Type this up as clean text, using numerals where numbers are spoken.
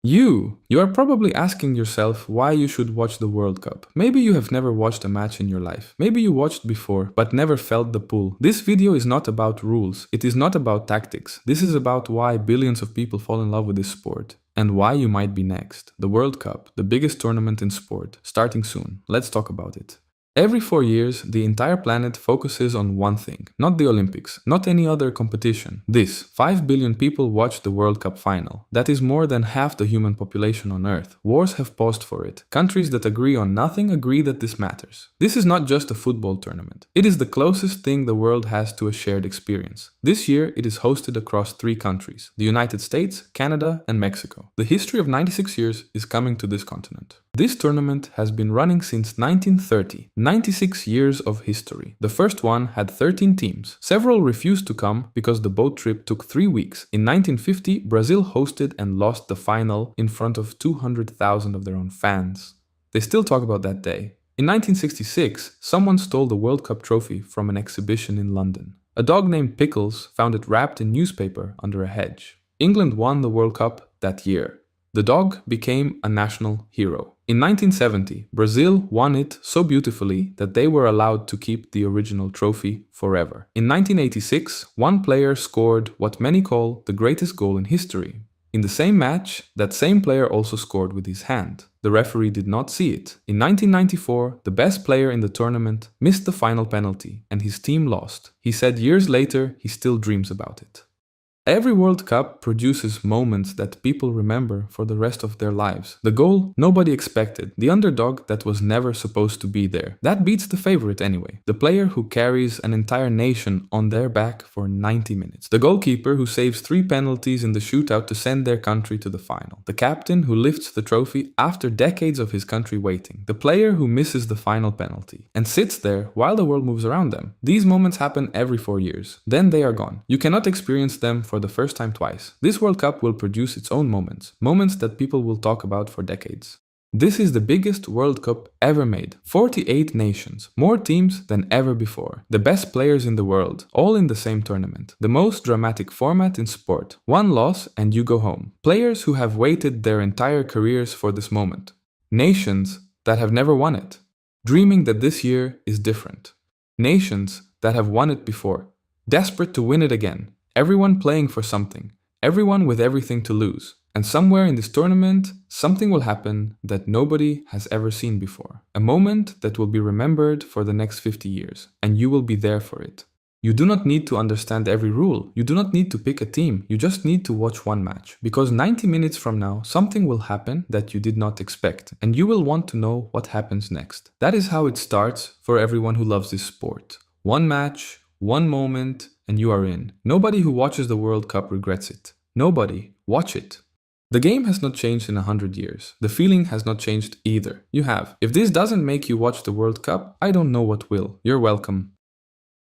You are probably asking yourself why you should watch the World Cup. Maybe you have never watched a match in your life. Maybe you watched before, but never felt the pull. This video is not about rules. It is not about tactics. This is about why billions of people fall in love with this sport. And why you might be next. The World Cup, the biggest tournament in sport, starting soon. Let's talk about it. Every 4 years, the entire planet focuses on one thing. Not the Olympics, not any other competition. This, 5 billion people watch the World Cup final. That is more than half the human population on Earth. Wars have paused for it. Countries that agree on nothing agree that this matters. This is not just a football tournament. It is the closest thing the world has to a shared experience. This year, it is hosted across 3 countries: the United States, Canada, and Mexico. The history of 96 years is coming to this continent. This tournament has been running since 1930. 96 years of history. The first one had 13 teams. Several refused to come because the boat trip took 3 weeks. In 1950, Brazil hosted and lost the final in front of 200,000 of their own fans. They still talk about that day. In 1966, someone stole the World Cup trophy from an exhibition in London. A dog named Pickles found it wrapped in newspaper under a hedge. England won the World Cup that year. The dog became a national hero. In 1970, Brazil won it so beautifully that they were allowed to keep the original trophy forever. In 1986, one player scored what many call the greatest goal in history. In the same match, that same player also scored with his hand. The referee did not see it. In 1994, the best player in the tournament missed the final penalty and his team lost. He said years later he still dreams about it. Every World Cup produces moments that people remember for the rest of their lives. The goal nobody expected, the underdog that was never supposed to be there. That beats the favorite anyway. The player who carries an entire nation on their back for 90 minutes. The goalkeeper who saves 3 penalties in the shootout to send their country to the final. The captain who lifts the trophy after decades of his country waiting. The player who misses the final penalty and sits there while the world moves around them. These moments happen every 4 years. Then they are gone. You cannot experience them for the first time twice. This World Cup will produce its own moments. Moments that people will talk about for decades. This is the biggest World Cup ever made. 48 nations, more teams than ever before. The best players in the world, all in the same tournament. The most dramatic format in sport. One loss and you go home. Players who have waited their entire careers for this moment. Nations that have never won it, dreaming that this year is different. Nations that have won it before, desperate to win it again. Everyone playing for something. Everyone with everything to lose. And somewhere in this tournament, something will happen that nobody has ever seen before. A moment that will be remembered for the next 50 years. And you will be there for it. You do not need to understand every rule. You do not need to pick a team. You just need to watch one match. Because 90 minutes from now, something will happen that you did not expect. And you will want to know what happens next. That is how it starts for everyone who loves this sport. One match, one moment, and you are in. Nobody who watches the World Cup regrets it. Nobody. Watch it. The game has not changed in 100 years. The feeling has not changed either. You have. If this doesn't make you watch the World Cup, I don't know what will. You're welcome.